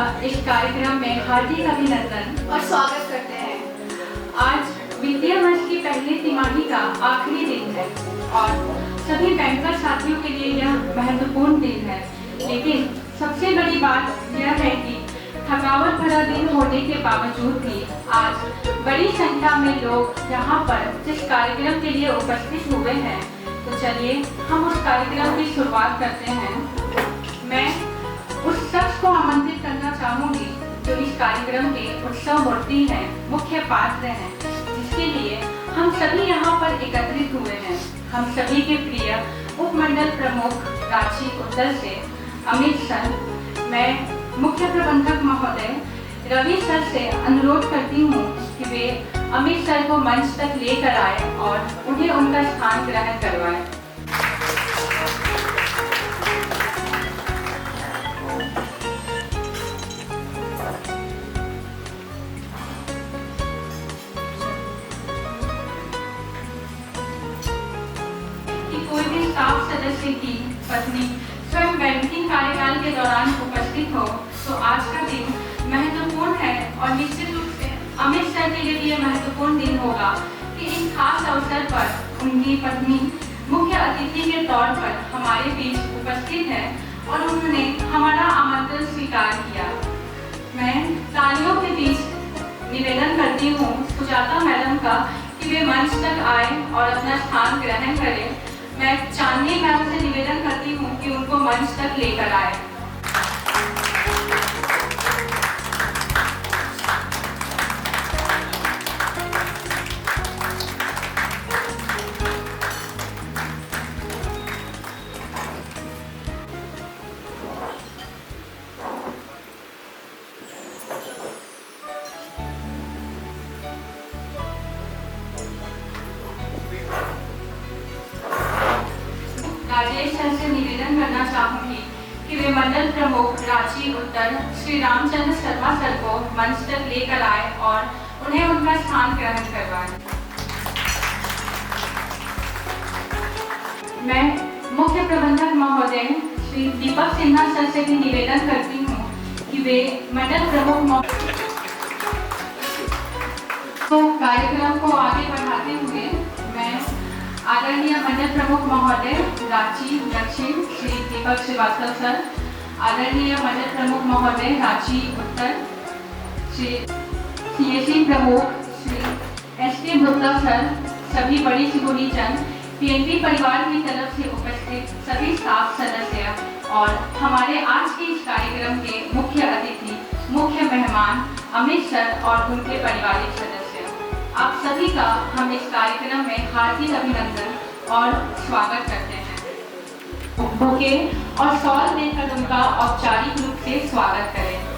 इस कार्यक्रम में हार्दिक अभिनंदन और स्वागत करते हैं। आज वित्तीय वर्ष की पहली तिमाही का आखिरी दिन है और सभी बैंकर साथियों के लिए यह महत्वपूर्ण दिन है। लेकिन सबसे बड़ी बात यह है कि थकावट भरा दिन होने के बावजूद भी आज बड़ी संख्या में लोग यहाँ पर जिस कार्यक्रम के लिए उपस्थित हुए हैं, तो चलिए हम उस कार्यक्रम की शुरुआत करते हैं। मैं उस शख्स को आमंत्रित करना चाहूंगी जो इस कार्यक्रम के उत्सव मूर्ति हैं, मुख्य पात्र हैं, जिसके लिए हम सभी यहाँ पर एकत्रित हुए हैं। हम सभी के प्रिय उपमंडल प्रमुख रांची उत्तर से अमित सर, मैं मुख्य प्रबंधक महोदय रवि सर से अनुरोध करती हूँ कि वे अमित सर को मंच तक लेकर आए और उन्हें उनका स्थान ग्रहण करवाएं। कोई भी स्टाफ सदस्य की पत्नी स्वयं बैंकिंग कार्यकाल के दौरान उपस्थित हो तो आज का दिन महत्वपूर्ण है और निश्चित रूप से अमित सर के लिए यह महत्वपूर्ण दिन होगा कि इस खास अवसर पर उनकी पत्नी मुख्य अतिथि के तौर पर हमारे बीच उपस्थित है और उन्होंने हमारा आमंत्रण स्वीकार किया। मैं तालियों के बीच निवेदन करती हूँ सुजाता मैडम का कि वे मंच तक आए और अपना स्थान ग्रहण करें। मैं चांदनी मैम से निवेदन करती हूँ कि उनको मंच तक लेकर आए। राजेश सर से निवेदन करना चाहूंगी कि वे मंडल प्रमुख रांची उत्तर श्री रामचंद्र शर्मा सर को मंच तक लेकर आए और उन्हें उनका स्थान ग्रहण करवाएं। मैं मुख्य प्रबंधक महोदय श्री दीपक सिन्हा सर से भी निवेदन करती हूँ कि वे मंडल प्रमुख तो कार्यक्रम को आगे बढ़ाते हुए मैं आदरणीय मंडल प्रमुख महोदय रांची दक्षिण श्री दीपक श्रीवास्तव सर, आदरणीय मंडल प्रमुख महोदय रांची उत्तर श्री सीएसी प्रमुख श्री एसके गुप्ता सर, सभी बड़ी सिगुनी जन, पीएनबी परिवार की तरफ से उपस्थित सभी स्टाफ सदस्य और हमारे आज के इस कार्यक्रम के मुख्य अतिथि, मुख्य मेहमान अमित सर और उनके पारिवारिक सदस्य, आप सभी का हम इस कार्यक्रम में हार्दिक अभिनंदन और स्वागत करते हैं। बुके और शॉल देकर उनका औपचारिक रूप से स्वागत करें।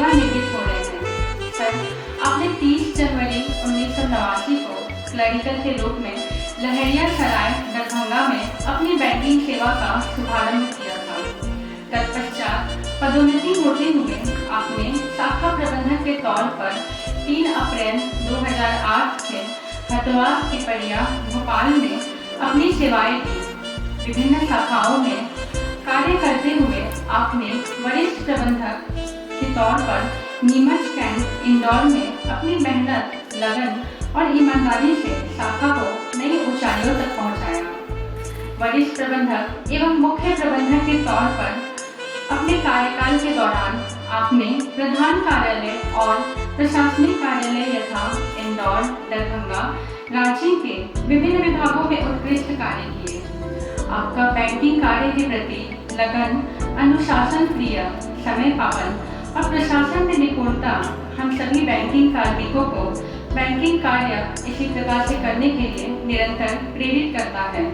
सेवानिवृत्त हो रहे हैं। सर, आपने 30 जनवरी 1989 को क्लरिकल के रूप में लहरियासराय दरभंगा में अपनी बैंकिंग सेवा का शुभारंभ किया था। तत्पश्चात पदोन्नति होते हुए आपने शाखा प्रबंधक के तौर पर 3 अप्रैल 2008 से हथवास पिपरिया भोपाल में अपनी सेवाएं दी। विभिन्न शाखाओं में कार्य करते हुए आपने वरिष्ठ प्रबंधक के तौर पर नीमच कैंट इंदौर में अपनी मेहनत, लगन और ईमानदारी से शाखा को नई ऊंचाइयों तक पहुंचाया। वरिष्ठ प्रबंधक एवं मुख्य प्रबंधक के तौर पर अपने कार्यकाल के दौरान आपने प्रधान कार्यालय और प्रशासनिक कार्यालय यथा इंदौर, दरभंगा, रांची के विभिन्न विभागों में उत्कृष्ट कार्य किए। आपका बैंकिंग कार्य के प्रति लगन, अनुशासन प्रिय, समय पावन और प्रशासन में निपुणता हम सभी बैंकिंग कार्मिकों को बैंकिंग कार्य इसी प्रकार से करने के लिए निरंतर प्रेरित करता है।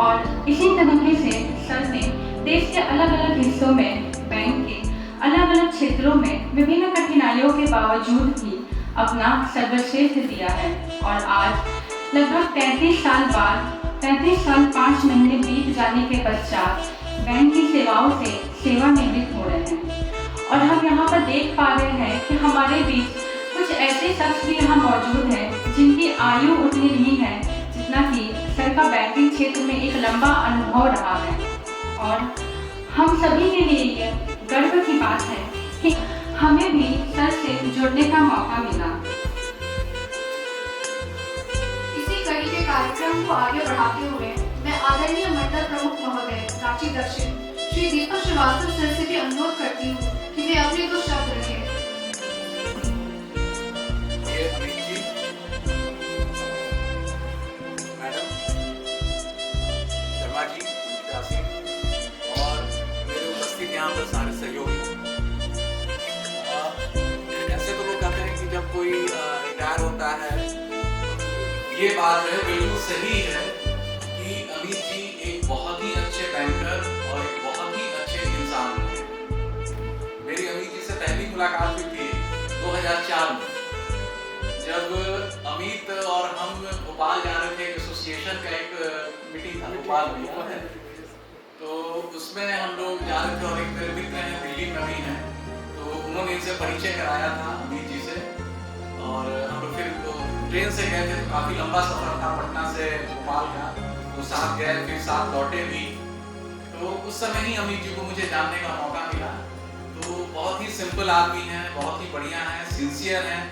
और इसी तरीके से सर ने देश के अलग अलग हिस्सों में बैंक के अलग अलग क्षेत्रों में विभिन्न कठिनाइयों के बावजूद भी अपना सर्वश्रेष्ठ दिया है। और आज लगभग 33 साल बाद 33 साल 5 महीने बीत जाने के पश्चात बैंक की सेवाओं से सेवानिवृत्त हो रहे हैं। और हम यहाँ पर देख पा रहे हैं कि हमारे बीच कुछ ऐसे शख्स भी यहाँ मौजूद हैं जिनकी आयु उतनी नहीं है जितना कि सर का बैंकिंग क्षेत्र में एक लंबा अनुभव रहा है। और हम सभी के लिए ये गर्व की बात है कि हमें भी सर से जुड़ने का मौका मिला। इसी कड़ी के कार्यक्रम को आगे बढ़ाते हुए मैं आदरणीय मंडल प्रमुख महोदय रांची दक्षिण श्री दीपक श्रीवास्तव सर से भी अनुरोध करती हूँ कि वे अपने 2 शब्द रखें। मैडम शर्मा जी, और मेरे उपस्थित यहाँ पर सारे सहयोगी, ऐसे तो लोग कहते हैं कि जब कोई रिटायर होता है, ये बात है बिल्कुल सही है कि अमित जी एक बहुत ही अच्छे बैंकर और एक बहुत ही अच्छे इंसान हैं। मेरी अमित जी से पहली मुलाकात हुई थी 2004 में, जब अमित और हम भोपाल जा रहे थे। एसोसिएशन का एक मीटिंग था भोपाल में, तो उसमें हम लोग जा रहे थे और एक मेरे मित्र हैं दिल्ली में भी हैं, तो उन्होंने इनसे परिचय कराया था अमित जी से। और हम लोग फिर तो ट्रेन से गए थे, तो काफ़ी लंबा सफ़र था पटना से भोपाल का, तो साथ गए फिर साथ लौटे भी। तो उस समय ही अमित जी को मुझे जानने का मौका मिला। तो बहुत ही सिंपल आदमी हैं, बहुत ही बढ़िया हैं, सिंसियर हैं,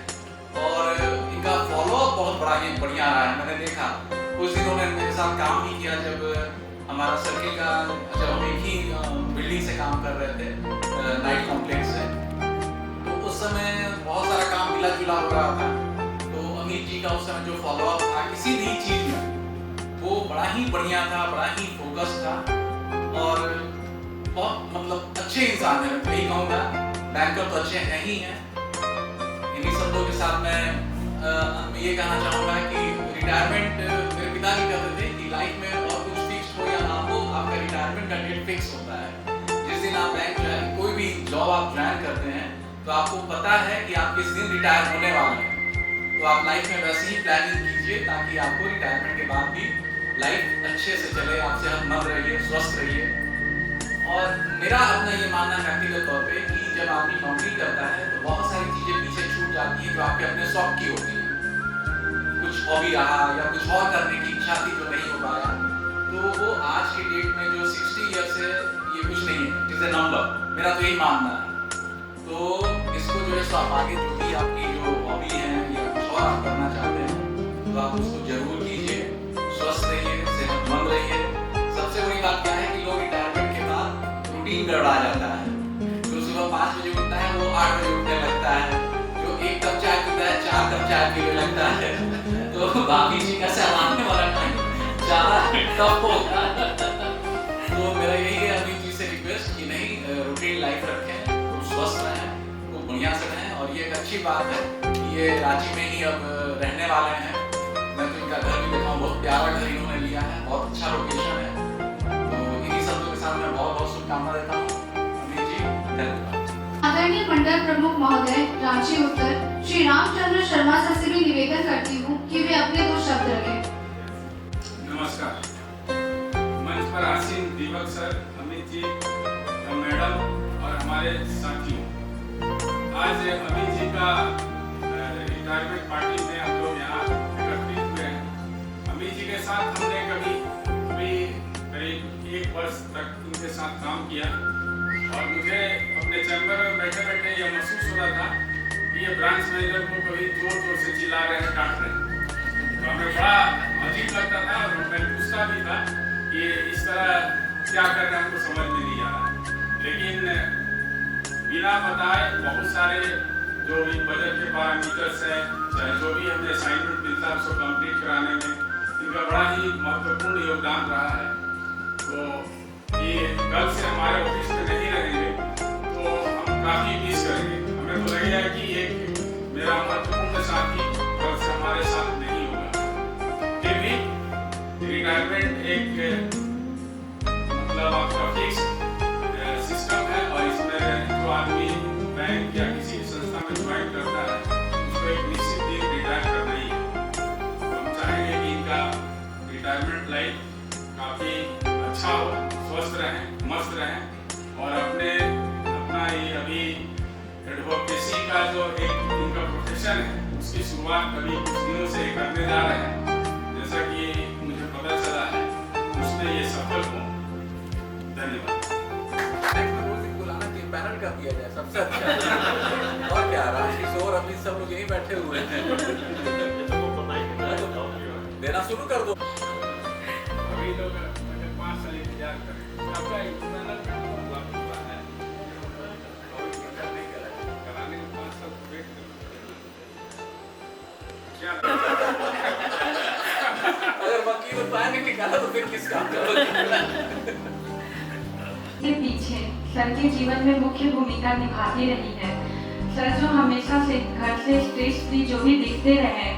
और इनका फॉलोअप बहुत बढ़िया रहा है। मैंने देखा कुछ दिन उन्होंने मेरे साथ काम भी किया, जब हमारा सर्किल का, जब हम एक ही बिल्डिंग से काम कर रहे थे नाइट कॉम्प्लेक्स से, तो उस समय बहुत सारा काम मिला जुला हो रहा था। तो अमित जी का उस समय जो फॉलोअप था किसी भी चीज़ में, वो बड़ा ही बढ़िया था, बड़ा ही फोकस था, और बहुत मतलब अच्छे इंसान है। मैं यही कहूँगा, बैंकर तो अच्छे हैं ही हैं। इन्हीं शब्दों के साथ मैं ये कहना चाहूँगा कि रिटायरमेंट मेरे पिताजी कहते थे कि लाइफ में और कुछ फिक्स हो या ना हो, आपका रिटायरमेंट का डेट फिक्स होता है। जिस दिन आप बैंक ज्वाइन, कोई भी जॉब आप ज्वाइन करते हैं, तो आपको पता है कि आप किस दिन रिटायर होने वाले हैं। तो आप लाइफ में वैसे ही प्लानिंग कीजिए ताकि आपको रिटायरमेंट के बाद भी लाइफ अच्छे से चले, आप सेहतमंद रहिए, स्वस्थ रहिए। और मेरा अपना ये मानना है व्यक्तिगत तौर पे कि जब आदमी नौकरी करता है तो बहुत सारी चीज़ें पीछे छूट जाती हैं जो आपके अपने शौक की होती हैं। कुछ हॉबी रहा या कुछ और करने की इच्छा थी जो नहीं हो पाया, तो वो आज के डेट में जो 60 ईयर से, ये कुछ नहीं है, इट इज़ ए नंबर। मेरा तो यही मानना है। तो इसको जो है सो आप आगे जो भी आपकी जो हॉबी है या कुछ और आप करना चाहते हैं, तो आप उसको जरूर कीजिए, स्वस्थ रहिए, सेहतमंद रहिए। सबसे बड़ी बात क्या है कि लोग रिटायरमेंट के बाद रूटीन गड़बड़ा जाता है। जो सुबह 5 बजे उठता है वो 8 बजे उठने लगता है, जो 1 कप चाय पीता है 4 कप चाय पीने लगता है। तो भाभी जी का संभालने वाला टाइम ज़्यादा टफ होगा। तो मेरा यही है अमित जी से रिक्वेस्ट कि नहीं, रूटीन लाइफ रखें, तो स्वस्थ रहें, तो बढ़िया से रहें। और ये एक अच्छी बात है कि ये रांची में ही अब रहने वाले हैं। मैं तो इनका घर भी देखा हूँ, बहुत प्यारा घर इन्होंने लिया है, बहुत अच्छा लोकेशन है। तो इन्हीं शब्दों के साथ मैं बहुत बहुत शुभकामना देता हूँ। अमित जी, धन्यवाद। आदरणीय मंडल प्रमुख महोदय रांची उत्तर श्री रामचंद्र शर्मा सर से भी निवेदन करती हूँ कि वे अपने 2 शब्द रखें। नमस्कार। मंच पर आसीन दीपक सर, अमित जी, मैडम और हमारे साथियों, आज अमित जी का रिटायरमेंट पार्टी में हम लोग यहाँ एकत्रित हुए हैं। अमित जी के साथ हमने कभी करीब 1 वर्ष तक उनके साथ काम किया और मुझे अपने चैम्बर में बैठे बैठे यह महसूस हो रहा था कि ये ब्रांच मैनेजर को कभी जोर जोर से चिल्ला रहे हैं, डांट रहे हैं। तो हमें बड़ा अजीब लगता था और मैं पूछता भी था कि इस तरह क्या कर रहे हैं, हमको समझ में नहीं आ रहा है। लेकिन बिना बताए बहुत सारे जो भी बजट के पैरामीटर्स है, चाहे जो भी हमें असाइनमेंट मिलता है उसको कंप्लीट कराने में इनका बड़ा ही महत्वपूर्ण योगदान रहा है। तो ये कल से हमारे ऑफिस में नहीं रहेंगे तो हम काफ़ी मिस करेंगे। हमें तो लगेगा कि एक मेरा महत्वपूर्ण साथी कल से हमारे साथ नहीं होगा। फिर भी रिटायरमेंट एक मतलब आपका फिक्स सिस्टम है और इसमें जो आदमी बैंक या किसी संस्था में ज्वाइन करता है उसको एक निश्चित दिन रिटायर करना ही है। हम चाहेंगे कि इनका रिटायरमेंट लाइफ काफ़ी अच्छा हो, स्वस्थ रहें, मस्त रहें और अपना ये अभी एडवोकेसी का जो एक इनका प्रोफेशन है उसकी शुरुआत अभी कुछ दिनों से करने जा रहे हैं। जैसा कि मुझे पता चला है उसमें ये सफल हो। धन्यवाद। बुलाना कि पैनल का किया जाए सबसे अच्छा। और क्या, राजकिशोर अमित सब लोग यहीं बैठे हुए हैं। देना शुरू कर दो। अभी लोग 5 साल इंतजार करें। आपका पैनल हुआ है और कराने में 5 साल वेट क्या अगर वकील पैन नहीं निकाला तो फिर किस काम का? के पीछे सर के जीवन में मुख्य भूमिका निभाती रही है। सर जो हमेशा से घर से स्ट्रेस फ्री जो भी दिखते रहे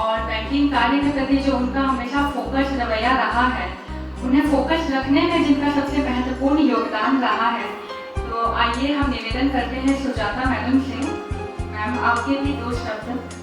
और बैंकिंग कार्य के प्रति जो उनका हमेशा फोकस रवैया रहा है, उन्हें फोकस रखने में जिनका सबसे महत्वपूर्ण योगदान रहा है। तो आइए हम निवेदन करते हैं सुजाता मैडम से। मैम आपके भी 2 शब्द।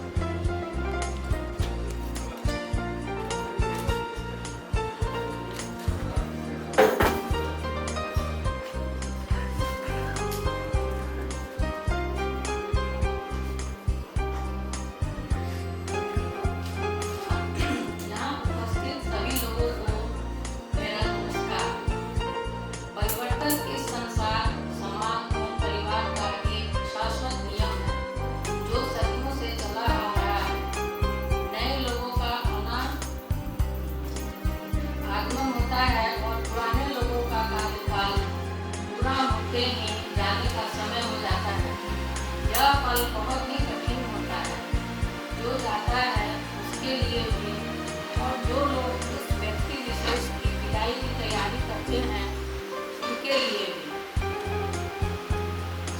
जाने का समय हो जाता है। यह पल बहुत ही कठिन होता है। जो जाता है उसके लिए भी और जो लोग उस व्यक्ति विशेष की विदाई की तैयारी करते हैं उनके लिए भी।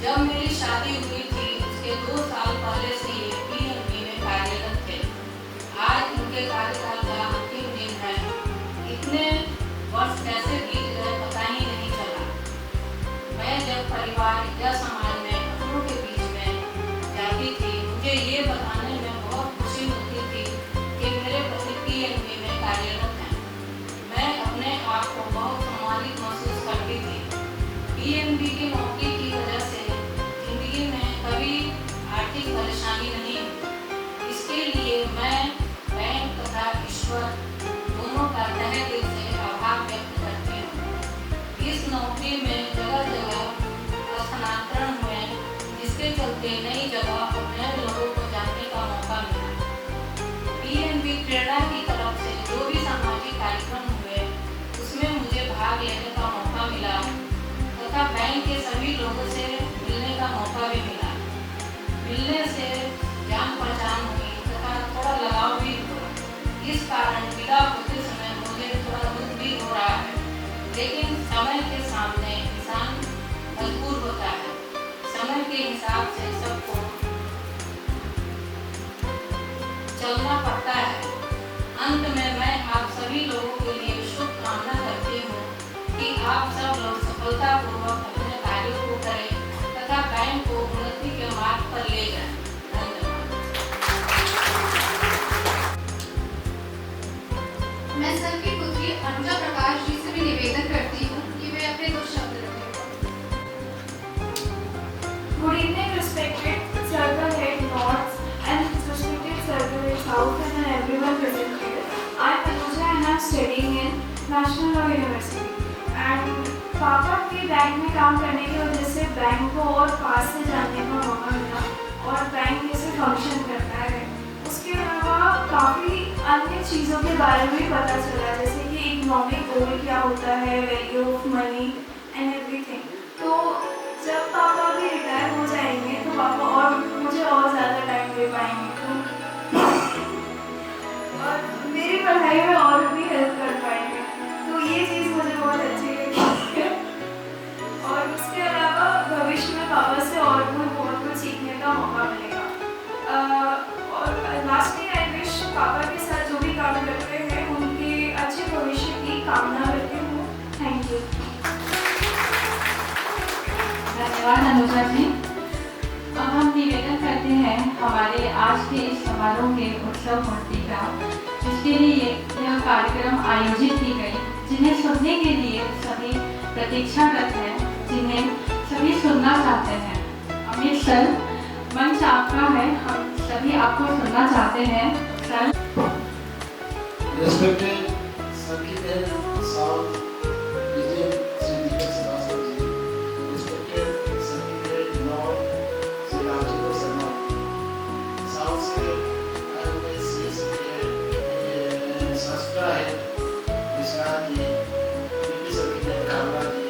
जब मेरी शादी हुई थी उसके 2 साल पहले से ये PNB में कार्यरत थे। आज उनके कार्यकाल का अंतिम दिन है। इतने वर्ष कैसे बीत गए पता ही नहीं चला। मैं जब परिवार या समाज में अपनों के बीच में जाती थी, मुझे ये बताने में बहुत खुशी मिलती थी कि मेरे पति PNB में कार्यरत हैं। मैं अपने आप को बहुत सम्मानित महसूस करती थी। PNB की नौकरी की वजह से जिंदगी में कभी आर्थिक परेशानी नहीं हुई। इसके लिए मैं बैंक तथा ईश्वर दोनों का तहे दिल से आभार व्यक्त करती हूँ। इस नौकरी में जगह जगह स्थानांतरण हुए, जिसके चलते नई जगह और नए लोगों को जानने का मौका मिला। PNB प्रेरणा की तरफ से जो भी सामाजिक कार्यक्रम हुए उसमें मुझे भाग लेने का मौका मिला तथा बैंक के सभी लोगों से मिलने का मौका भी मिला। मिलने से जान पहचान हुई तथा थोड़ा लगाव भी हुआ। इस कारण विदा होते समय मुझे थोड़ा दुख भी हो रहा है, लेकिन समय के सामने इंसान मजबूर होता है। समय के हिसाब से सबको चलना पड़ता है। अंत में मैं आप सभी लोगों के लिए शुभकामना करती हूँ कि आप सब लोग सफलतापूर्वक अपने कार्यों को करें तथा बैंक को उन्नति की पुत्री अनुजा प्रकाश जी से भी निवेदन करती हूँ कि वे अपने 2 शब्द रखें। Good evening, respected Circle Head North and respected Circle Head South and everyone present here. I am Anuja and I am studying in National Law University. And पापा के बैंक में काम करने की वजह से बैंक को और पास से जानने का मौका मिला और बैंक कैसे फंक्शन करता है। उसके अलावा काफ़ी अन्य चीज़ों के बारे में भी पता चला, जैसे कि इकोनॉमिक गोल क्या होता है, value of money and everything. तो जब पापा भी रिटायर हो जाएंगे तो पापा और मुझे और ज़्यादा टाइम दे पाएंगे और मेरी पढ़ाई में और भी हेल्प कर पाएंगे। तो ये चीज़ मुझे बहुत अच्छी लगी है। और उसके अलावा भविष्य में पापा से और भी बहुत कुछ सीखने का मौका मिलेगा। और लास्टली आई विश पापा के साथ जो भी काम करते हैं उनके अच्छे भविष्य की कामना करती हूँ। Thank you. धन्यवाद अनुजा जी। अब हम निवेदन करते हैं हमारे आज के इस समारोह के उत्सव मूर्ति का, जिसके लिए यह कार्यक्रम आयोजित की गई, जिन्हें सुनने के लिए सभी प्रतीक्षारत हैं, जिन्हें सभी सुनना चाहते हैं। अमित सर, मंच आपका है, हम सभी आपको सुनना चाहते हैं sir. Respected Circle Head South Vijay Sri Deepak Srivastava ji, respected Circle Head North Sri Ramchandra Sharma, South से आए हुए संस्था है Vishwanath ji, VP circle head Kamra जी,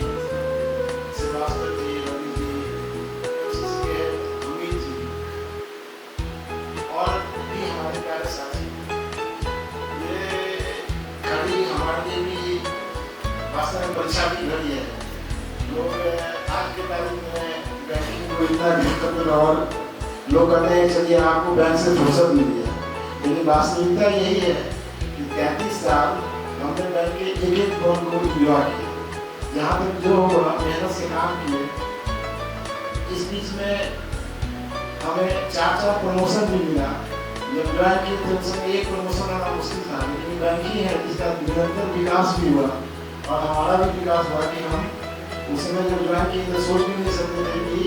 श्रीवास्तव जी, रवि जी, सीसी हेड अमित जी और भी हमारे प्यारे साथी। हमारे लिए भी वास्तव में परीक्षा की घड़ी है। लोग आज के तारीख में बैंकिंग को इतना दिक्कत और लोग कहते हैं चलिए आपको बैंक से फुर्सत मिली है, लेकिन वास्तविकता यही है कि 33 साल हमने बैंक के एक लोन को युवा किए, जहाँ तक जो मेहनत से काम किए। इस बीच में हमें 4 प्रमोशन भी मिला। जब ज्वाइन किए थे उस समय 1 प्रमोशन आना मुश्किल था, लेकिन बैंकिंग है जिसका निरंतर विकास भी हुआ और हमारा भी विकास हुआ कि हम उस समय जब ज्वाइन किए तो सोच भी नहीं सकते थे कि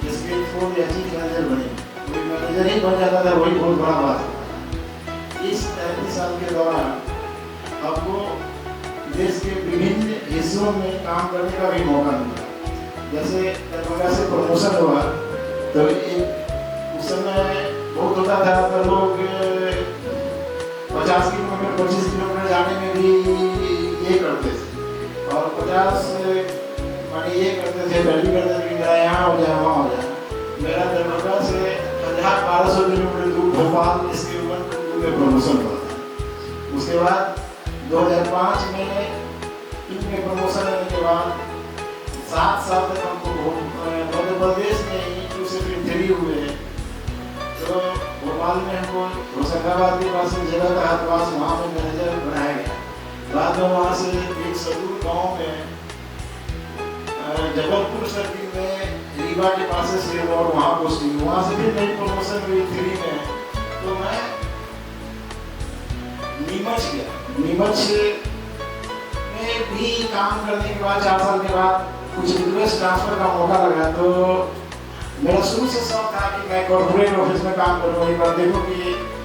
इसके 4 या चीफ मैनेजर बने। कोई मैनेजर ही बन जाता था, वही बहुत बड़ा बात था। इस 33 साल के दौरान आपको देश के विभिन्न हिस्सों में काम करने का भी मौका मिला। जैसे दरभंगा से प्रमोशन हुआ तो उस समय बहुत होता था, तो लोग 50 किलोमीटर 25 किलोमीटर जाने में भी ये करते थे और 50 मानी ये करते थे, पहली करते थे कि मेरा यहाँ हो जाए वहाँ हो जाए। मेरा दरभंगा से 1200 किलोमीटर दूर भोपाल इसके ऊपर में प्रमोशन हुआ था। उसके बाद 2005 में इनमें प्रमोशन होने के बाद 7 साल तक हमको मध्य प्रदेश में ही से फिर 3 हुए। तो भोपाल में हमको होशंगाबाद के पास में जगह था, पास वहाँ में मैनेजर बनाया गया। बाद में वहाँ से एक सदूर गांव में जबलपुर सर्किल में रीवा के पास से और वहाँ पोस्टिंग, वहाँ से भी मेरी प्रमोशन हुई 3 में। तो मैं नीमच गया। नीमच में भी काम करने के बाद 4 साल के बाद कुछ रिक्वेस्ट ट्रांसफर का मौका लगा। तो मेरा शुरू से शौक था कि मैं कॉर्पोरेट ऑफिस में काम करूँ, एक बार देखो कि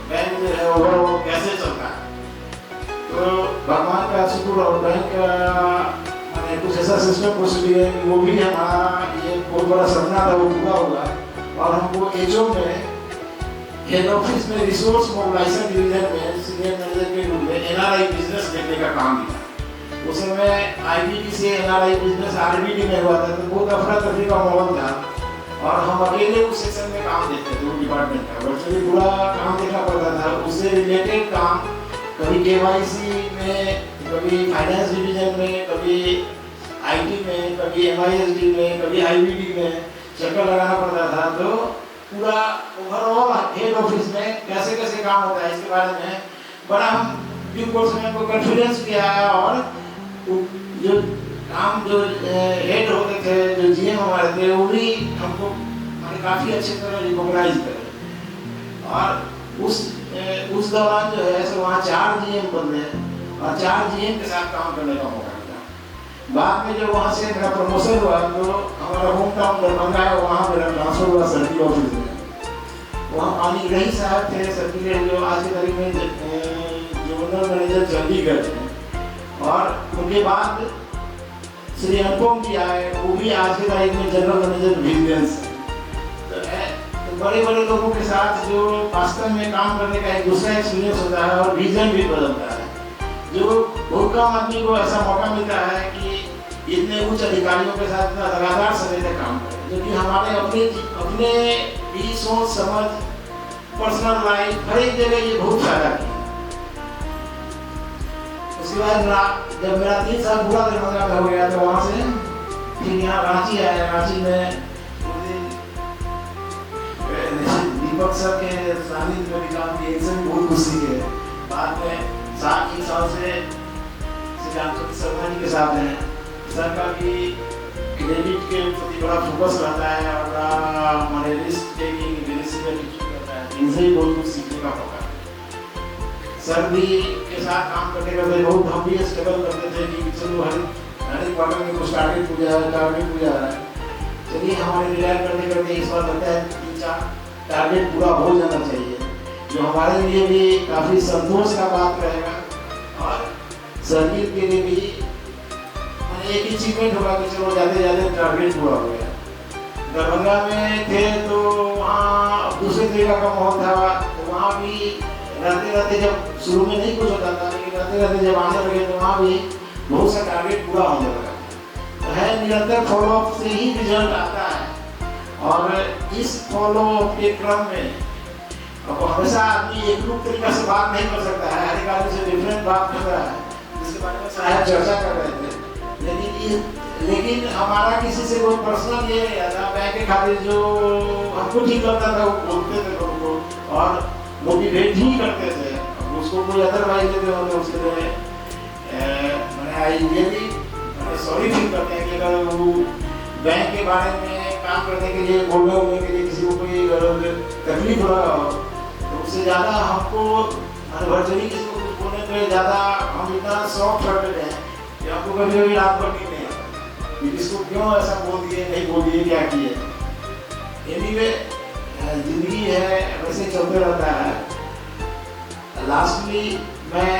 बैंक जो है ओवरऑल कैसे चलता है। तो भगवान का शुक्र और बैंक का मैंने कुछ ऐसा सिस्टम प्रोसीजर है कि वो भी हमारा ये बहुत बड़ा सपना था, वो पूरा हुआ। और हमको एचओ में हेड ऑफिस में रिसोर्स मोबिलाइजेशन डिवीजन में सीनियर मैनेजर के रूप में एनआरआई बिजनेस देखने का काम मिला। उस समय आईबीडी से एनआरआई बिजनेस आरबीडी में हुआ था, तो बहुत अफरा तफरी का माहौल था और हम अकेले उस सेक्शन में काम देखते थे, वो डिपार्टमेंट का वर्चुअली पूरा काम देखना पड़ता था। उससे रिलेटेड काम कभी केवाईसी में, कभी फाइनेंस डिवीजन में, कभी आईटी में, कभी एमआईएसडी में, कभी आईबीडी में चक्कर लगाना पड़ता था। तो पूरा ओवरऑल हेड ऑफिस में कैसे कैसे काम होता है इसके बारे में बड़ा हम ड्यू कोर्स में हमको कॉन्फिडेंस भी आया। और जो काम जो हेड होते थे, जो जीएम हमारे थे, वो भी हमको काफ़ी अच्छी तरह रिकॉग्नाइज करे। और उस दौरान जो है सो वहाँ 4 जीएम बदले और 4 जीएम के साथ काम करने का मौका मिला। बाद में जब वहाँ से मेरा प्रमोशन हुआ तो हमारा होम टाउन दरभंगा है, वहाँ मेरा ट्रांसफर हुआ सर्किल ऑफिस में। वहाँ पानी रही साहब थे सर्किल जो आज की तारीख में जनरल मैनेजर चंडीगढ़ थे, और उनके बाद श्री अनुपम जी आए, वो भी आज की तारीख में जनरल मैनेजर विजिलेंस। तो बड़े बड़े लोगों के साथ जो वास्तव में काम करने का एक दूसरा एक्सपीरियंस होता है और विजन भी बदलता है। जो बहुत कम आदमी को ऐसा मौका मिलता है कि इतने उच्च अधिकारियों के साथ इतना लगातार समय तक काम करें, जो कि हमारे अपने भी सोच समझ पर्सनल लाइफ हर एक जगह ये बहुत फायदा किया। उसके बाद जब मेरा 3 साल पूरा दरभंगा में हो गया तो वहाँ से फिर यहाँ रांची आया। रांची में दीपक सर के सानिध्य में भी काम किया, इनसे भी बहुत कुछ सीखे। बाद में 7 साल से श्री रामचंद्र शर्मा जी के साथ हैं। सर का भी क्रेडिट के प्रति बड़ा फोकस रहता है और बड़ा हमारे रिस्क टेकिंग लीडरशिप एटीट्यूड रहता है, इनसे भी बहुत कुछ सीखने का मौका। सर भी के साथ काम करने का बहुत हम भी स्ट्रगल करते थे कि चलो हर एक क्वार्टर में कुछ टारगेट पूजा है। चलिए हमारे रिलायर करते इस बार लगता है 3-4 टारगेट पूरा हो जाना चाहिए, जो हमारे लिए भी काफ़ी संतोष का बात रहेगा और सर्किल के लिए भी एक ही अचीवमेंट होगा कि चलो जाते जाते टारगेट पूरा हो गया। दरभंगा में थे तो वहाँ दूसरे तरीका का माहौल था, तो वहाँ भी रहते जब शुरू में नहीं कुछ होता था, लेकिन रहते जब आने लगे तो वहाँ भी बहुत सा टारगेट पूरा होने लगा। तो है निरंतर फॉलोअप से ही रिजल्ट आता है, और इस फॉलोअप के क्रम में अब हमेशा आदमी एक रूप तरीका से बात नहीं कर सकता है, हर एक आदमी से डिफरेंट बात करता है, जिसके बारे में साहब चर्चा कर रहे थे। लेकिन हमारा किसी से कोई पर्सनल ये नहीं था। बैंक के खाते जो हमको ठीक लगता था वो बोलते थे लोगों को और मोटिवेट ही करते थे। उसको कोई अदरवाइज देते होते उसके लिए मैंने आई रियली सॉरी फील करते हैं कि अगर वो बैंक के बारे में काम करने के लिए बोलने के लिए किसी को कोई तकलीफ हो रहा हो तो उससे ज़्यादा हमको वर्चुअली किसी को कुछ बोलने पे ज़्यादा हम इतना सॉफ्ट हार्टेड हैं कि हमको कभी कभी रात भर नहीं आता कि इसको क्यों ऐसा बोल दिए, नहीं बोल दिए, क्या किए। एनीवे जिंदगी है, वैसे चलते रहता है। लास्टली मैं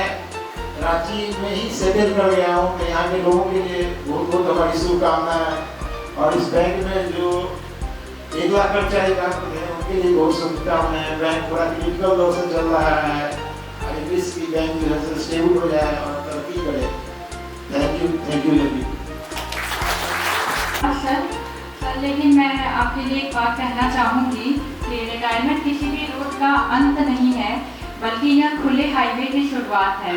रांची में ही सेटल कर गया हूँ, तो यहाँ के लोगों के लिए बहुत बहुत हमारी शुभकामनाएं, और इस बैंक में जो 1 लाख कर्मचारी काम करते हैं उनके लिए बहुत शुभकामनाएं। बैंक पूरा क्रिटिकल दौर से चल रहा है, आई विश की बैंक जो है स्टेबल हो जाए और तरक्की करे। Thank you Lavi. सर, लेकिन मैं आपके लिए एक बात कहना चाहूँगी कि रिटायरमेंट किसी भी रोड का अंत नहीं है, बल्कि यह खुले हाईवे की शुरुआत है।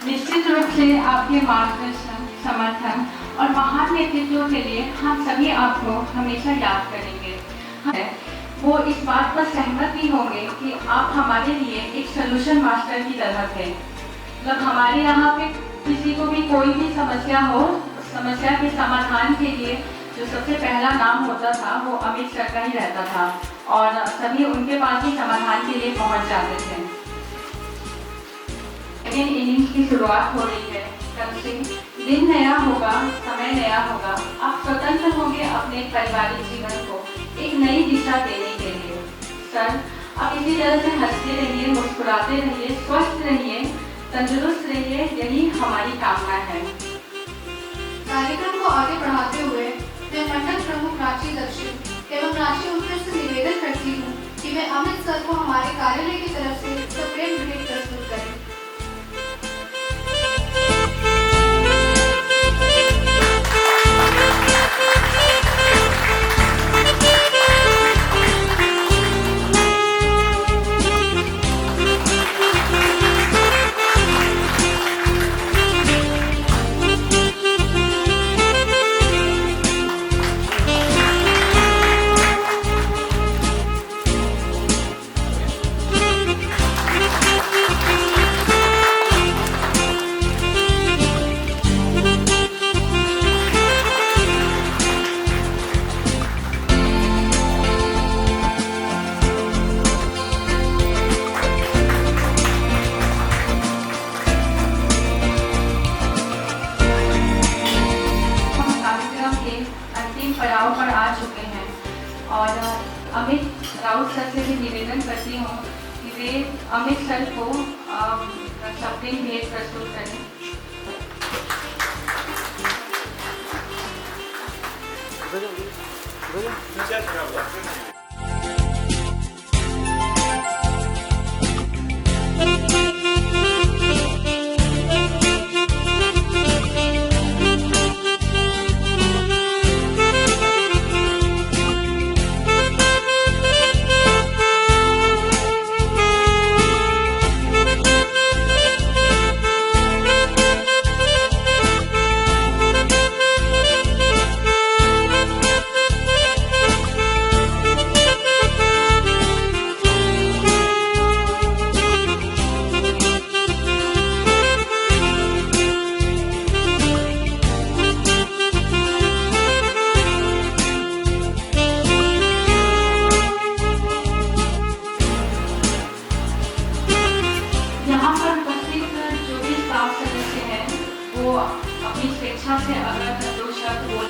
निश्चित रूप से आपके मार्गदर्शन, समर्थन और महान नेतृत्व के लिए हम सभी आपको हमेशा याद करेंगे। वो इस बात पर सहमत भी होंगे कि आप हमारे लिए एक सोल्यूशन मास्टर की तरह थे। मतलब हमारे यहाँ पे किसी को भी कोई भी समस्या हो, समस्या के समाधान के लिए जो सबसे पहला नाम होता था वो अमित सर का ही रहता था, और सभी उनके पास ही समाधान के लिए पहुँच जाते थे। लेकिन इनिंग्स की शुरुआत हो रही है, कल से दिन नया होगा, समय नया होगा। आप स्वतंत्र होंगे अपने पारिवारिक जीवन को एक नई दिशा देने के लिए। सर, आप इसी तरह से हंसते रहिए, मुस्कुराते रहिए, स्वस्थ रहिए, तंदुरुस्त रहिए, यही हमारी कामना है। कार्यक्रम को आगे बढ़ाते हुए मैं मंडल प्रमुख रांची दक्षिण एवं रांची उत्तर से निवेदन करती हूँ कि वे अमित सर को हमारे कार्यालय की तरफ से सप्रेम भेंट प्रस्तुत करें। और अमित राउत सर से भी निवेदन करती हूँ कि वे अमित सर को सप्रेम भेंट प्रस्तुत करें। यहाँ पर उपस्थित जो भी स्टाफ सदस्य हैं वो अपनी स्वेच्छा से अगर दो शब्द बोल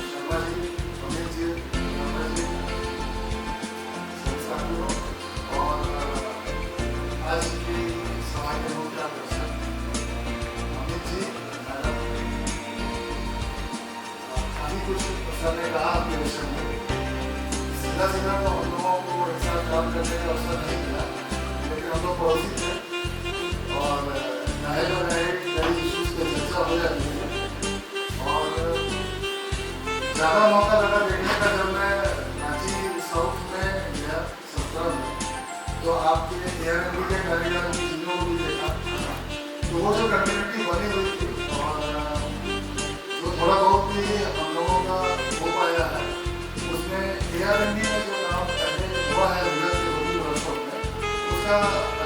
शर्मा जी, अमित जी, नम्र जी, संस्थापकों और आज की सभा के मुख्य आकर्षक अमित जी, मैडम, अभी कुछ सर ने कहा आपके विषय में सीधा सीधा तो हम लोगों को एक साथ काम करने का अवसर नहीं मिला, लेकिन हम लोग पड़ोसी थे और नए कई इश्यूज पे चर्चा हो जाती है और ज़्यादा मौका लगा देखने का जब मैं रांची साउथ में गया 17 में, तो आपके ARMB के कार्यक्रम की चीज़ों को भी देखा, तो वो जो कम्युनिटी बनी हुई थी और जो थोड़ा बहुत भी हम लोगों का हो पाया है, उसमें ARMB में जो काम पहले हुआ है विगत के 2 वर्षों में, उसका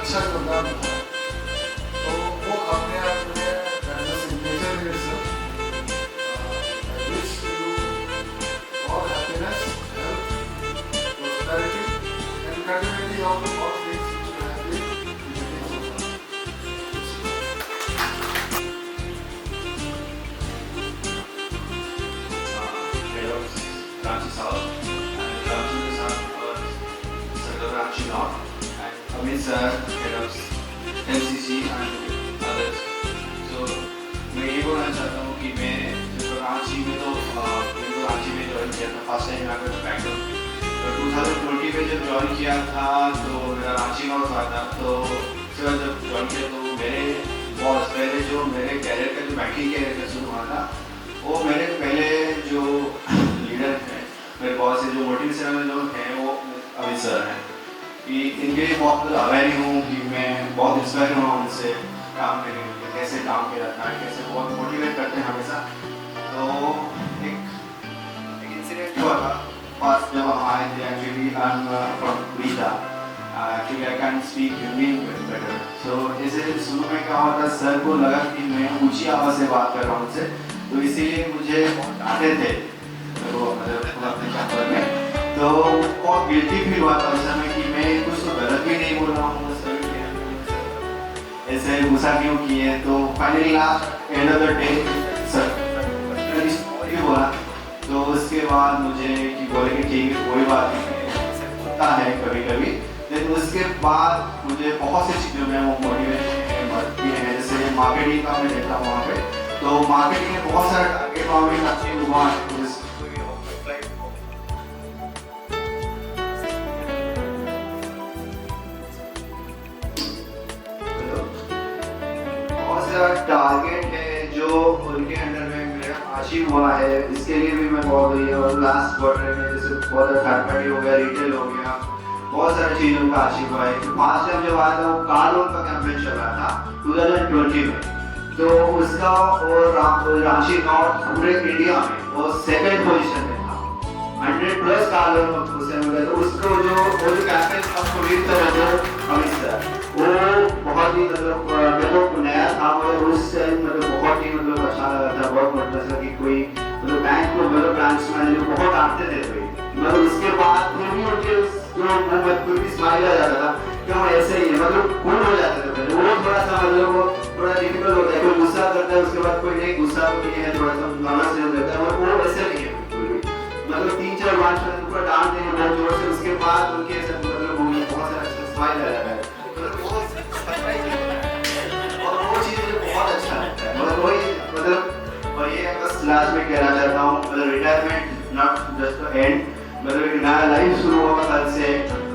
अच्छा योगदान था। तो वो अपने आप में all happiness, health, prosperity, and continuity of all things which you have been doing so head of Ranchi South and Ranchi के साथ और Circle Ranchi North and Amit sir, head of MCC and others. So मैं ये बोलना चाहता हूँ कि मैं जब रांची में रांची में ज्वाइन किया था फर्स्ट टाइम आकर बैंगलोर, तो 2020 में जब ज्वाइन किया था तो मेरा रांची नॉर्थ हुआ था, तो उसके बाद जब ज्वाइन किया तो मेरे बॉस पहले जो मेरे कैरियर का जो बैंकिंग कैरियर का शुरू हुआ था, वो मेरे पहले जो लीडर हैं मेरे बॉस से जो मोटिवेशनल जो हैं वो अमित सर हैं, कि इनके लिए बहुत अवेयर हूँ कि मैं बहुत इंस्पायर हुआ उनसे काम करने के लिए, कैसे काम किया जाता है, कैसे बहुत मोटिवेट करते हैं हमेशा। तो एक इंसिडेंट हुआ था फर्स्ट जब हम आए थे, actually I am from Orissa, actually I can speak Hindi better, so ऐसे शुरू में क्या हुआ था, सर को लगा कि मैं ऊंची आवाज़ से बात कर रहा हूँ उनसे, तो इसीलिए मुझे डांटे थे वो मतलब अपने चैप्टर में, तो बहुत गिल्टी फील हुआ था उस समय कि मैं कुछ तो गलत भी नहीं बोल रहा हूँ, ऐसे गुस्सा क्यों किए। तो finally last end of the day sir बोला, तो उसके बाद मुझे कि बोले कि ठीक है कोई बात नहीं, होता है कभी कभी, लेकिन उसके बाद मुझे बहुत सी चीज़ों में वो मोटिवेशन बढ़ती है, जैसे मार्केटिंग का मैं देखता हूँ वहाँ पे, तो मार्केटिंग में बहुत सारे टारगेट वहाँ पे अचीव हुआ है, टारगेट है जो उनके अंडर में मेरा अचीव हुआ है, इसके लिए भी मैं बहुत हुई है। और लास्ट क्वार्टर में जैसे बहुत थर्ड पार्टी हो गया, रिटेल हो गया, बहुत सारी चीज़ों का अचीव हुआ है। फास्ट टाइम जब आया था वो कार लोन का कैंपेन चल रहा था 2020 में, तो उसका और रांची नॉर्थ पूरे इंडिया में वो सेकंड पोजीशन में था, 100+ कार लोन उसे मिला। तो उसको जो कैंपेन आपको लीड कर रहे थे अमित सर, वो बहुत ही मतलब नया था, मतलब उस टाइम मतलब बहुत ही मतलब अच्छा लगा था, बहुत मतलब था कि कोई मतलब बैंक को मतलब ब्रांच मैनेजर बहुत आते थे कोई, मतलब उसके बाद फिर भी उनके जो मुंह में भी स्माइल आ जाता था, क्यों ऐसे ही मतलब कूल हो जाते थे। वो थोड़ा सा मतलब वो थोड़ा डिफिकल्ट होता है, कोई गुस्सा करता है उसके बाद कोई नहीं गुस्सा नहीं है, थोड़ा सा नर्वस हो जाता है, और वो ऐसे नहीं है बिल्कुल भी, मतलब 3-4 में उनको डांट देंगे बहुत जोर से, उसके बाद उनके मतलब बहुत सारा स्माइल आ जाता है, मतलब वो सरप्राइज होता है और वो चीज़ मुझे बहुत अच्छा लगता है। मतलब वही मतलब और ये बस लास्ट में कहना चाहता हूँ, मतलब retirement not just the end, मतलब एक नया लाइफ शुरू होगा कल से,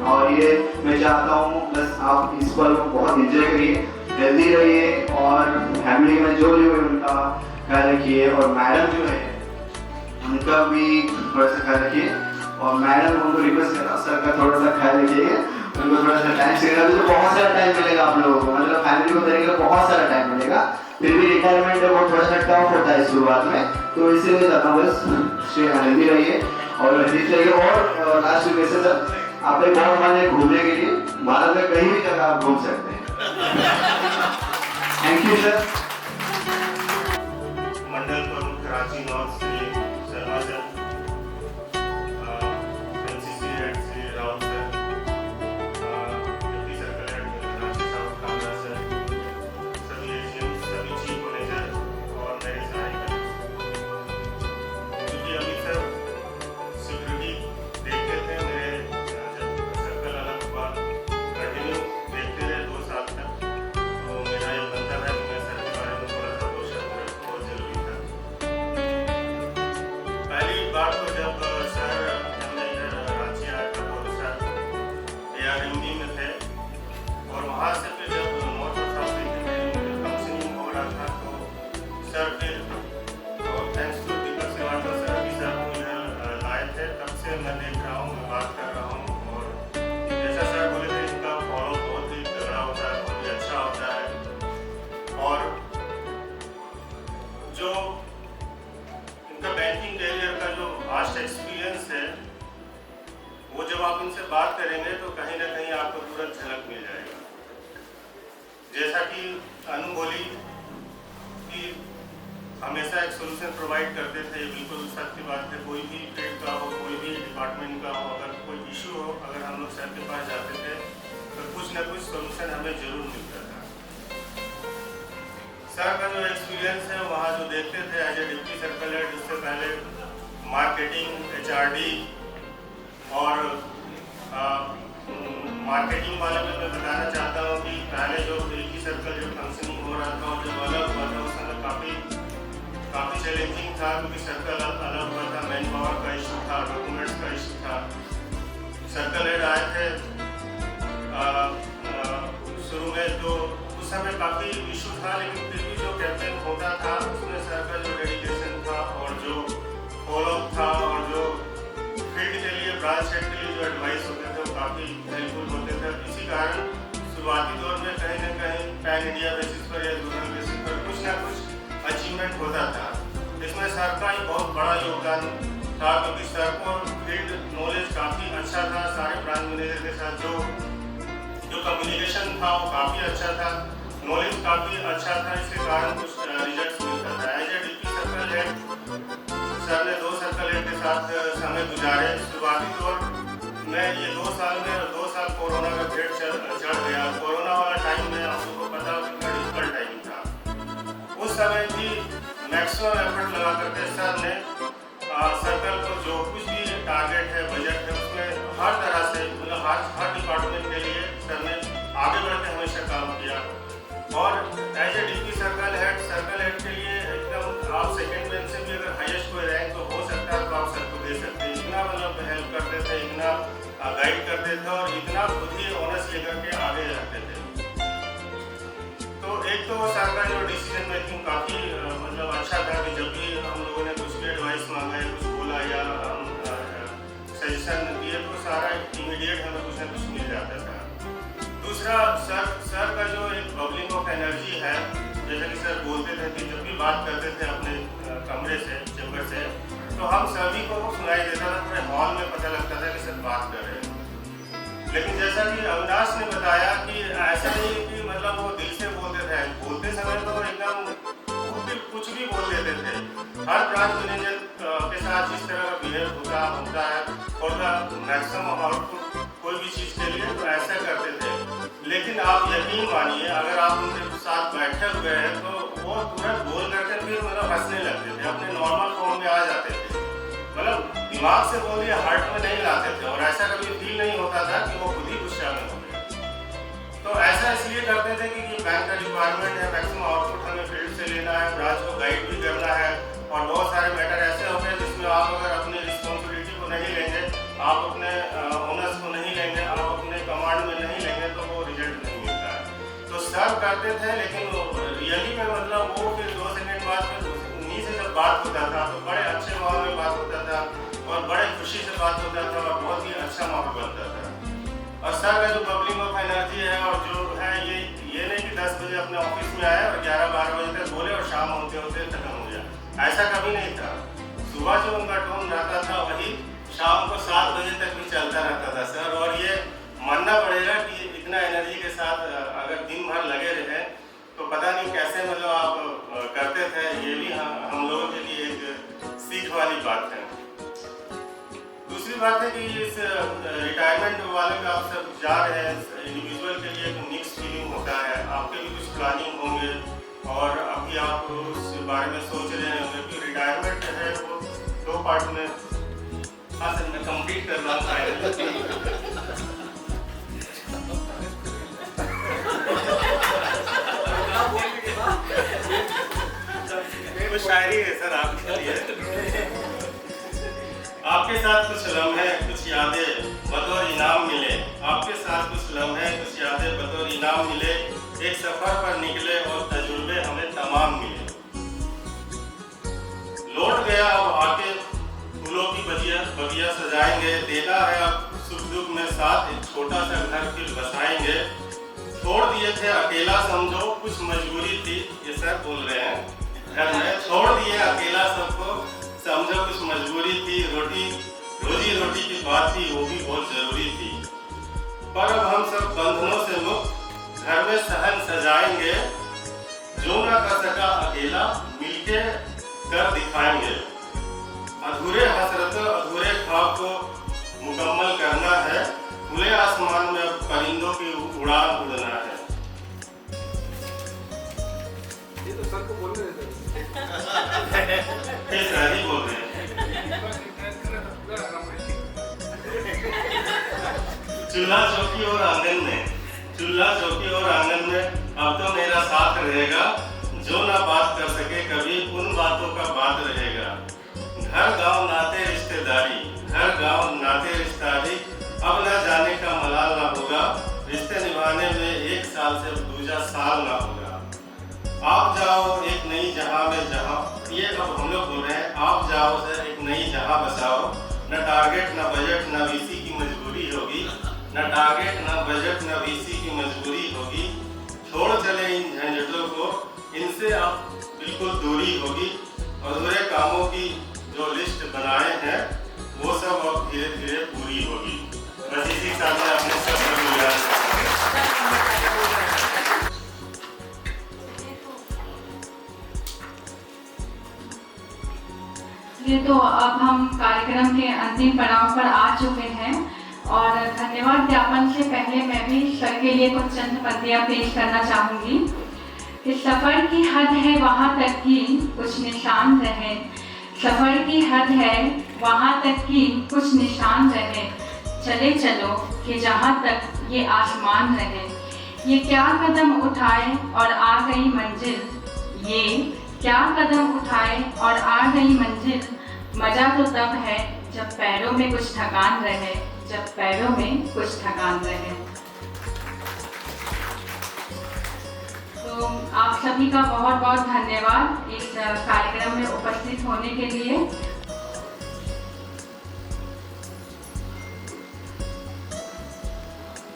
और ये मैं चाहता हूँ बस आप इस पल को बहुत एंजॉय करिए, हेल्दी रहिए और फैमिली में जो है उनका ख्याल रखिए, और मैडम जो है उनका भी थोड़ा सा ख्याल रखिए, और मैडम उनको रिक्वेस्ट करना सर का थोड़ा सा ख्याल रखिए, उनको थोड़ा सा टाइम से तो बहुत सारा टाइम मिलेगा आप लोगों को, मतलब फैमिली को देने के लिए बहुत सारा टाइम मिलेगा, फिर भी रिटायरमेंट है वो थोड़ा सा टफ होता है शुरुआत में, तो इसीलिए चाहता हूँ बस हेल्दी रहिए और फिट रहिए। और लास्ट रिक्वेस्ट है सर, आप एक बहुत मन है घूमने के लिए, भारत में कहीं भी जगह आप घूम सकते हैं। Thank you sir. मंडल प्रमुख Karachi north Shri Sharma sir, MCC head Shri Raut sir, deputy circle head Karachi south Kamra sir, सभी एजीएम, सभी चीफ मैनेजर और मेरे सहायक, क्योंकि अभी सर सिक्योरिटी देखते थे मेरे जब सर्कल अलग हुआ, कंटिन्यू देखते रहे 2 साल तक, तो मेरा ये बनता है कि मैं सर के बारे में थोड़ा सा क्वेश्चन करूँ, बहुत जरूरी था। पहली बात तो जब सर हमने इधर रांची आया था तो सर ARMD में थे, और वहाँ से फिर जब नॉर्थ और साउथ में काउंसलिंग हो रहा था तो सर फिर थैंक्स टू दीपक सेवाकर सर भी सर को इधर लाए थे, तब से मैं देख रहा हूँ, मैं बात कर रहा हूँ, और जैसा सर बोले थे इनका फॉलो बहुत ही तगड़ा होता है, बहुत ही अच्छा होता है, और जो इनका बैंकिंग कैरियर का जो वास्ट एक्सपीरियंस है वो जब आप इनसे बात करेंगे तो कहीं ना कहीं आपको तुरंत झलक मिल जाएगा। जैसा कि अनु बोली कि हमेशा एक सोल्यूशन प्रोवाइड करते थे, ये बिल्कुल सत्य बात है, कोई भी ट्रेड का हो, कोई भी डिपार्टमेंट का हो, अगर कोई इशू हो, अगर हम लोग सर के पास जाते थे तो कुछ ना कुछ सोल्यूशन हमें जरूर मिलता था। सर का जो एक्सपीरियंस है वहाँ जो देखते थे as a deputy circle head, उससे पहले मार्केटिंग, HRD और मार्केटिंग वाले में मैं बताना चाहता हूँ कि पहले जो एक ही सर्कल जब फंक्शनिंग हो रहा था और जब अलग हुआ था उस समय काफ़ी चैलेंजिंग था, क्योंकि सर्कल अलग हुआ था, मैन पावर का इशू था, डॉक्यूमेंट्स का इशू था। सर्कल हेड आए थे शुरू में तो उस समय काफ़ी इशू था, लेकिन फिर भी जो कैप्टन होता था उसमें सर का जो डेडिकेशन था और जो फॉलोअप था और जो फील्ड के लिए, ब्रांच हेड के लिए जो एडवाइस होते थे वो काफ़ी हेल्पफुल होते थे। इसी कारण शुरुआती दौर में कहीं ना कहीं पैन इंडिया बेसिस पर या जोनल बेसिस पर कुछ ना कुछ अचीवमेंट होता था। इसमें सर का ही बहुत बड़ा योगदान था, क्योंकि सर को फील्ड नॉलेज काफ़ी अच्छा था, सारे ब्रांच मैनेजर के साथ जो कम्युनिकेशन था वो काफ़ी अच्छा था, नॉलेज काफ़ी अच्छा था, इसके कारण कुछ रिजल्ट्स मिलता था। As a deputy circle head sir ने 2 सर्कल हेड के साथ समय गुजारे। शुरुआती दौर में ये 2 साल में 2 साल कोरोना का भेड़ चढ़ गया। कोरोना वाला टाइम में आप लोगों को पता कितना डिफिकल्ट टाइम था। उस समय भी मैक्सिमम एफर्ट लगा करके सर ने सर्कल को जो कुछ भी टारगेट है, बजट है, उसमें हर तरह से मतलब हर डिपार्टमेंट के लिए सर ने आगे बढ़ के हमेशा काम किया। और as a deputy circle head के लिए एकदम आप सेकेंड बेंच से भी अगर हाईएस्ट कोई रैंक तो हो सकता है तो आप सर को दे सकते हैं। इतना मतलब हेल्प करते थे, इतना गाइड करते थे और इतना खुद ही ऑनर्स लेकर के आगे जाते थे। तो एक तो सर का जो डिसीजन मेकिंग काफ़ी मतलब अच्छा था कि जब भी हम लोगों ने कुछ भी एडवाइस मांगा या कुछ बोला या सजेशन दिए तो सारा इमीडिएट हमें कुछ ना कुछ मिल जाता था। दूसरा सर का जो एक बबलिंग ऑफ एनर्जी है, जैसा कि सर बोलते थे कि जब भी बात करते थे अपने कमरे से, चैम्बर से, तो हम सभी को सुनाई देता था, पूरे हॉल में पता लगता था कि सर बात कर रहे हैं। लेकिन जैसा कि अविनाश ने बताया कि ऐसा नहीं कि मतलब वो दिल से बोलते थे, बोलते समय तो एकदम कुछ भी बोल देते थे। हर ब्रांच मैनेजर के साथ जिस तरह का बिहेव होता है और मैक्सिमम आउटपुट कोई भी चीज़ के लिए तो ऐसा करते थे। लेकिन आप यकीन मानिए अगर आप उनके साथ बैठे हुए हैं तो वो तुरंत बोल करके फिर मतलब हंसने लगते थे, अपने नॉर्मल फॉर्म में आ जाते थे। मतलब दिमाग से बोल दिया हार्ट में नहीं लाते थे, और ऐसा कभी फील नहीं होता था कि वो खुद ही गुस्सा में हो गए। तो ऐसा इसलिए करते थे कि बैंक का रिक्वायरमेंट है, मैक्सिमम आउटपुट हमें फील्ड से लेना है, ब्रांच को गाइड भी करना है, और बहुत सारे मैटर ऐसे होते हैं जिसमें आप अगर अपनी रिस्पॉन्सिबिलिटी को नहीं लेंगे, आप अपने ओनर्स को नहीं लेंगे, आप अपने कमांड में नहीं लेंगे, तो वो रिजल्ट नहीं मिलता है। तो सब करते थे, लेकिन रियली में मतलब वो फिर 2 सेकंड बाद फिर उन्हीं से जब बात होता था तो बड़े अच्छे माहौल में बात होता था, और बड़े खुशी से बात होता था, और बहुत ही अच्छा माहौल बनता था। और सर का जो बबलिंग ऑफ एनर्जी है, और जो है ये नहीं कि 10 बजे अपने ऑफिस में आए और 11-12 बजे तक बोले और शाम होते होते खत्म हो गया, ऐसा कभी नहीं था। सुबह जो उनका टोन रहता था वही शाम को 7 बजे तक भी चलता रहता था सर। और ये मानना पड़ेगा कि इतना एनर्जी के साथ अगर दिन भर लगे रहे तो पता नहीं कैसे मतलब आप करते थे। ये भी हम लोगों के लिए एक सीख वाली बात है। दूसरी बात है कि इस रिटायरमेंट वाले में आप सब जा रहे हैं, इंडिविजुअल के लिए एक मिक्स फीलिंग होता है, आपके भी कुछ प्लानिंग होंगे, और अभी आप उस बारे में सोच रहे होंगे कि रिटायरमेंट है वो 2 पार्ट में। हाँ सर, मैं कंप्लीट कर रहा हूँ। कुछ शायरी है सर आपके लिए। आपके साथ कुछ लम्हे कुछ यादें बतौर इनाम मिले, आपके साथ कुछ लम्हे कुछ यादें बतौर इनाम मिले, एक सफर पर निकले और तजुर्बे हमें तमाम मिले। लौट गया अब आके फूलों की बगिया सजाएंगे, देना है अब सुख दुख में साथ, एक छोटा सा घर फिर बसाएंगे। छोड़ दिए थे अकेला समझो कुछ मजबूरी थी, ये सर बोल रहे हैं, घर में छोड़ दिए अकेला सबको समझो कुछ मजबूरी थी, रोजी रोटी की बात थी वो भी बहुत जरूरी थी। पर अब हम सब बंधनों से मुक्त घर में सहन सजाएंगे, जो ना कर सका अकेला मिलके कर दिखाएंगे। अधूरे हसरतों अधूरे ख्वाब को मुकम्मल करना है, खुले आसमान में अब परिंदों की उड़ान उड़ना है। ये तो सर को बोल रहे थे। ये सर ही बोल रहे हैं। चूल्हा चौकी और आंगन में, चूल्हा चौकी और आंगन में अब तो मेरा साथ रहेगा, जो ना बात कर सके कभी उन बातों का बात रहेगा। घर गांव नाते रिश्तेदारी, घर गांव नाते रिश्तेदारी, अब ना जाने का मलाल ना होगा, रिश्ते निभाने में 1 साल से दूजा साल ना होगा। आप जाओ एक नई जहां में, जहां ये अब हम लोग बोल रहे हैं, आप जाओ सर एक नई जहां बसाओ, न टारगेट न बजट न वीसी की मजबूरी होगी, न टारगेट न बजट न वीसी की मजबूरी होगी। छोड़ चले इन झंझटों को, इनसे अब बिल्कुल दूरी होगी। अधूरे कामों की जो लिस्ट बनाए हैं वो सब अब धीरे धीरे पूरी होगी। बस इसी के साथ में अपने सफर को याद ये तो अब हम कार्यक्रम के अंतिम पड़ाव पर आ चुके हैं, और धन्यवाद ज्ञापन से पहले मैं भी सर के लिए कुछ चंद पंक्तियाँ पेश करना चाहूँगी। कि सफ़र की हद है वहाँ तक कि कुछ निशान रहे, सफ़र की हद है वहाँ तक कि कुछ निशान रहे, चले चलो कि जहाँ तक ये आसमान रहे। ये क्या कदम उठाए और आ गई मंजिल, ये क्या कदम उठाए और आ गई मंजिल। मज़ा तो तब है जब पैरों में कुछ थकान रहे, जब पैरों में कुछ थकान रहे। तो आप सभी का बहुत बहुत धन्यवाद इस कार्यक्रम में उपस्थित होने के लिए।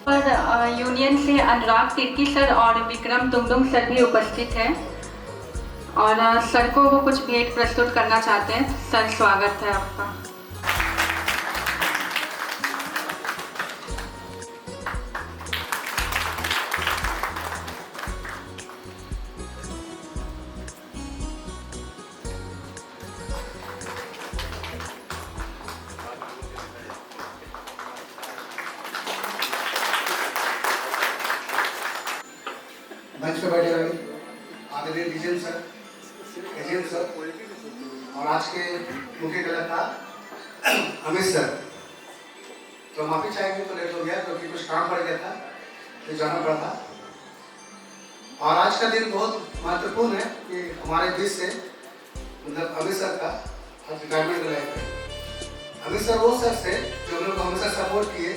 और यूनियन से अनुराग तिर्की सर और विक्रम दुंगदुंग सर भी उपस्थित हैं, और सर को वो कुछ भेंट प्रस्तुत करना चाहते हैं। सर, स्वागत है आपका। मंच पे बैठे रहे आदरणीय डीजेन सर, एजेंट सर और आज के मुख्य कलाकार अमित सर, तो माफी चाहेंगे तो लेट हो गया क्योंकि कुछ काम पड़ गया था तो जाना पड़ा था। और आज का दिन बहुत महत्वपूर्ण है कि हमारे बीच से मतलब अमित सर का आज रिटायरमेंट लाइफ है। अमित सर वो सर थे जो हम लोग को हमेशा सपोर्ट किए।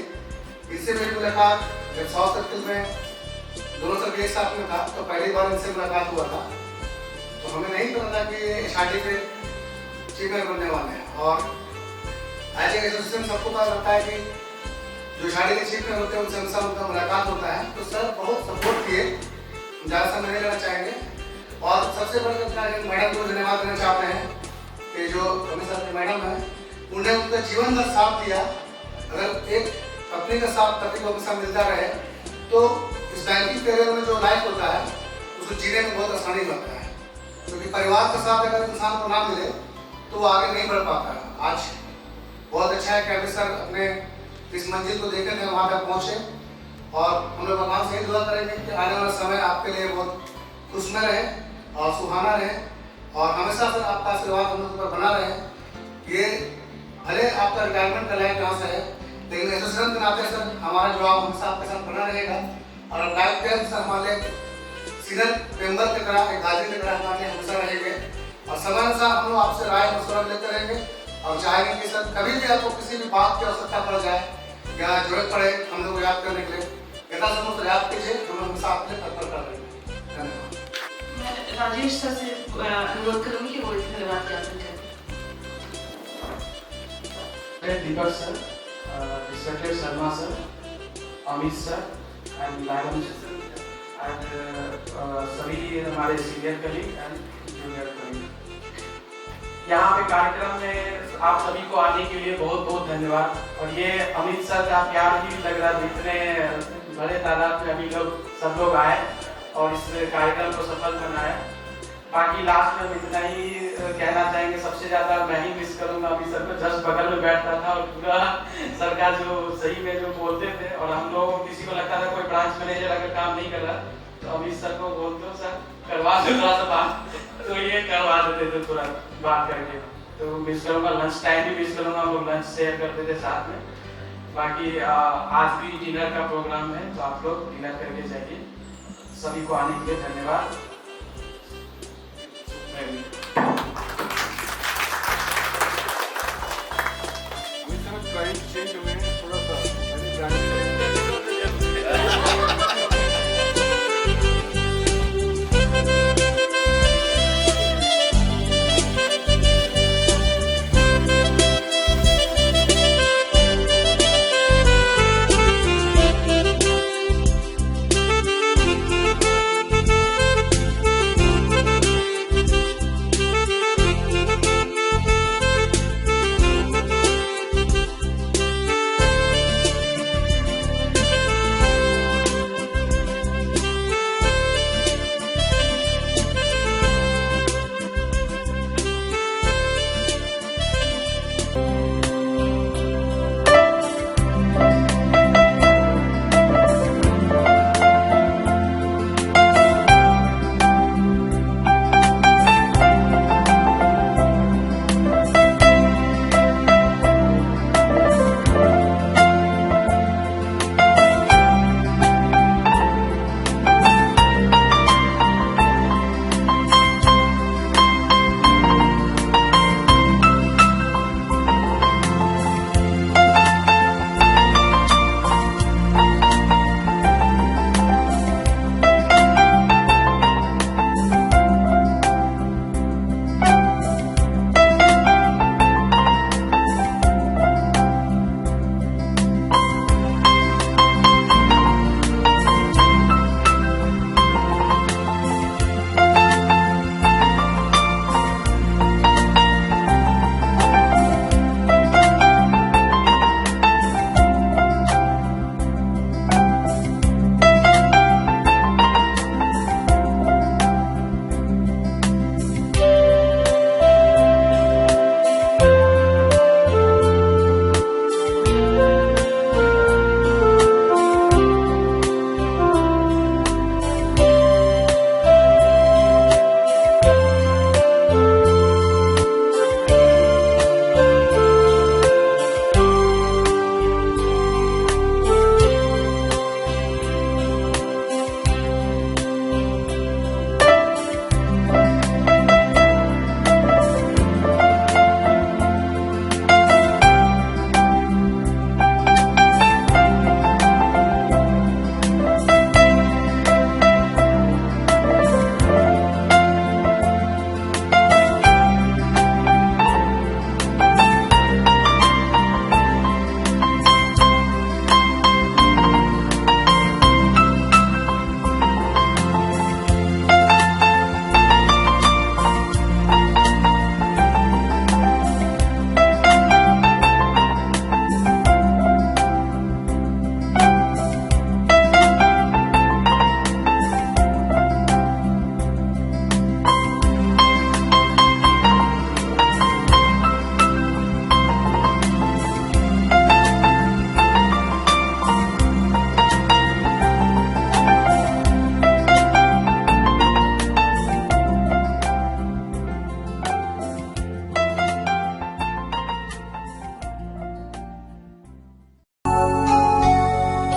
इससे मेरी मुलाकात जब 100 सर्कल में दोनों सर एक साथ में था तो पहली बार इनसे मुलाकात हुआ था। तो हमें नहीं पता था कि शादी के चीफ बनने वाले हैं। और आज एक एसोसिएशन सबको पता रहता है कि जो शादी के चीफ होते हैं उनसे हमेशा उनका मुलाकात होता है। तो सर बहुत सपोर्ट किए, ज़्यादा समय नहीं लेना चाहेंगे। और सबसे बड़ा मैडम को धन्यवाद देना चाहते हैं कि जो अमित सर की मैडम है उन्हें उनका जीवन भर साथ दिया। अगर एक पत्नी का साथ पति को हमेशा मिलता रहे तो इस बैंकिंग करियर में जो लाइफ होता है उसको जीने में बहुत आसानी लगता है, क्योंकि परिवार के साथ अगर इंसान को ना मिले तो वो आगे नहीं बढ़ पाता है। आज बहुत अच्छा है कि अमित सर अपने इस मंजिल को देखे थे, वहाँ तक पहुँचे। और हम लोग भगवान से ही दुआ करेंगे कि आने वाला समय आपके लिए बहुत खुशमय रहे और सुहाना रहे और हमेशा से आपका आशीर्वाद हम लोग पर बना रहे। ये भले आपका रिटायरमेंट का लाइफ यहाँ से है, लेकिन एसोसिएशन के नाते सर हमारा जवाब हमेशा आपके साथ बना रहेगा। और लाइफ टाइम सर हमारे सीनियर मेंबर की तरह, एक गार्जियन की तरह हमारे हमेशा रहेंगे। और समय अनुसार हम लोग आपसे राय मशवरा लेते रहेंगे और चाहेंगे कि सर कभी भी आपको किसी भी बात की आवश्यकता पड़ जाए या जरूरत पड़े हम लोग याद करने के लिए यथासंभव याद कीजिए, हम हमेशा आपके लिए तत्पर कर रहे हैं। धन्यवाद। मैं राजेश सर से अनुरोध करूंगी कि वो धन्यवाद ज्ञापन करें। Deepak sir, respected Sharma sir, Amit sir and madam and सभी हमारे senior colleague and junior colleague, यहाँ पे कार्यक्रम में आप सभी को आने के लिए बहुत बहुत धन्यवाद। और ये अमित सर का प्यार ही लग रहा है, इतने बड़े तादाद में अभी लोग सब लोग आए और इस कार्यक्रम को सफल बनाया। बाकी लास्ट में इतना ही कहना चाहेंगे, सबसे ज़्यादा मैं ही मिस करूँगा अमित सर को। जस्ट बगल में बैठता था और पूरा सर का जो सही में जो बोलते थे और हम लोग किसी को लगता था कोई ब्रांच मैनेजर अगर काम नहीं कर रहा तो अमित सर को बोलते हो सर करवा दो थोड़ा सा बात, तो ये करवा देते थे थोड़ा बात करके। तो मिस करूँगा, लंच टाइम भी मिस करूँगा, हम लोग लंच शेयर करते थे साथ में। बाकी आज भी डिनर का प्रोग्राम है तो आप लोग डिनर करके जाइए। सभी को आने के लिए धन्यवाद।